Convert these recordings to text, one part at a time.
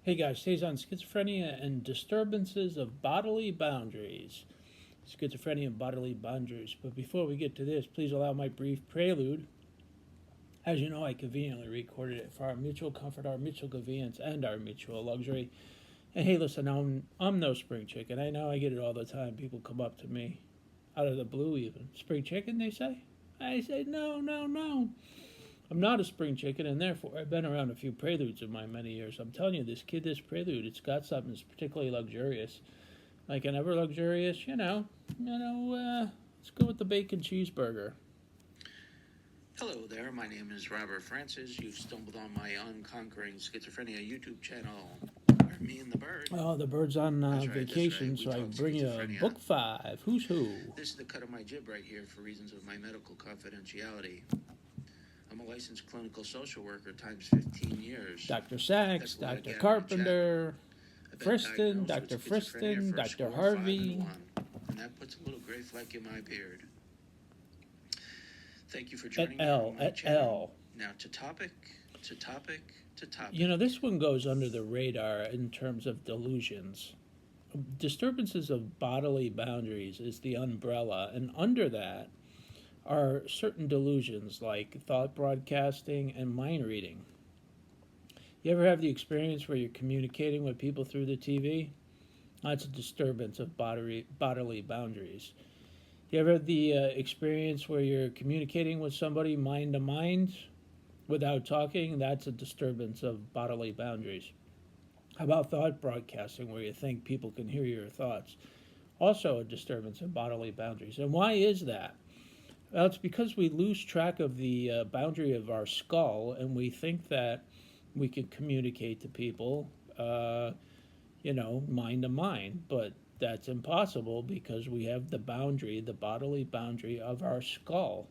Hey guys, today's on schizophrenia and disturbances of bodily boundaries. Schizophrenia and bodily boundaries. But before we get to this, please allow my brief prelude. As you know, I conveniently recorded it for our mutual comfort, our mutual convenience, and our mutual luxury. And hey, listen, I'm no spring chicken. I know I get it all the time. People come up to me out of the blue, even. Spring chicken, they say? I say, no, no, no. I'm not a spring chicken, and therefore I've been around a few preludes in my many years. I'm telling you, this prelude, it's got something that's particularly luxurious. Like an ever luxurious, let's go with the bacon cheeseburger. Hello there, my name is Robert Francis. You've stumbled on my Unconquering Schizophrenia YouTube channel. Where me and the bird. Oh, the bird's on vacation, right. so I bring you book 5. Who's who? This is the cut of my jib right here for reasons of my medical confidentiality. I'm a licensed clinical social worker times 15 years. Dr. Sachs, Dr. Carpenter, Friston, Dr. Friston, Dr. Harvey. And that puts a little gray fleck in my beard. Thank you for joining me on my channel. Now to topic. You know, this one goes under the radar in terms of delusions. Disturbances of bodily boundaries is the umbrella, and under that are certain delusions like thought broadcasting and mind reading. You ever have the experience where you're communicating with people through the TV? That's a disturbance of bodily boundaries. You ever have the experience where you're communicating with somebody mind to mind without talking? That's a disturbance of bodily boundaries. How about thought broadcasting, where you think people can hear your thoughts? Also a disturbance of bodily boundaries. And why is that? Well, it's because we lose track of the boundary of our skull, and we think that we can communicate to people, mind to mind. But that's impossible because we have the boundary, the bodily boundary of our skull.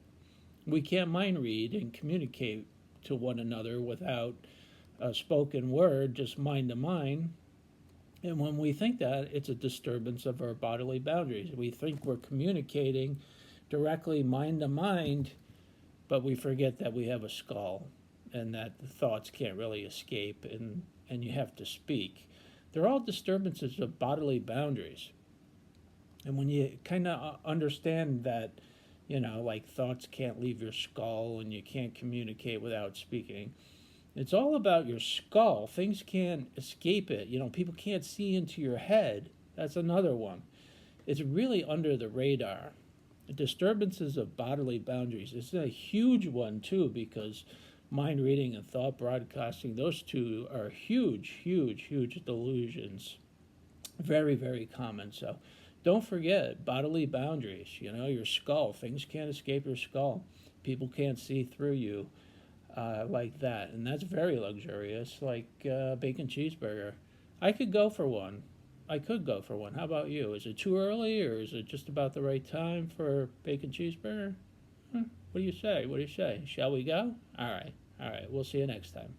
We can't mind read and communicate to one another without a spoken word, just mind to mind. And when we think that, it's a disturbance of our bodily boundaries. We think we're communicating directly mind to mind, but we forget that we have a skull and that the thoughts can't really escape, and you have to speak. They're all disturbances of bodily boundaries. And when you kind of understand that, like thoughts can't leave your skull and you can't communicate without speaking, it's all about your skull. Things can't escape it. People can't see into your head. That's another one. It's really under the radar. Disturbances of bodily boundaries. It's a huge one, too, because mind reading and thought broadcasting, those two are huge delusions. Very, very common. So don't forget bodily boundaries. Your skull. Things can't escape your skull. People can't see through you like that. And that's very luxurious, like bacon cheeseburger. I could go for one. How about you? Is it too early, or is it just about the right time for bacon cheeseburger? What do you say? Shall we go? All right. We'll see you next time.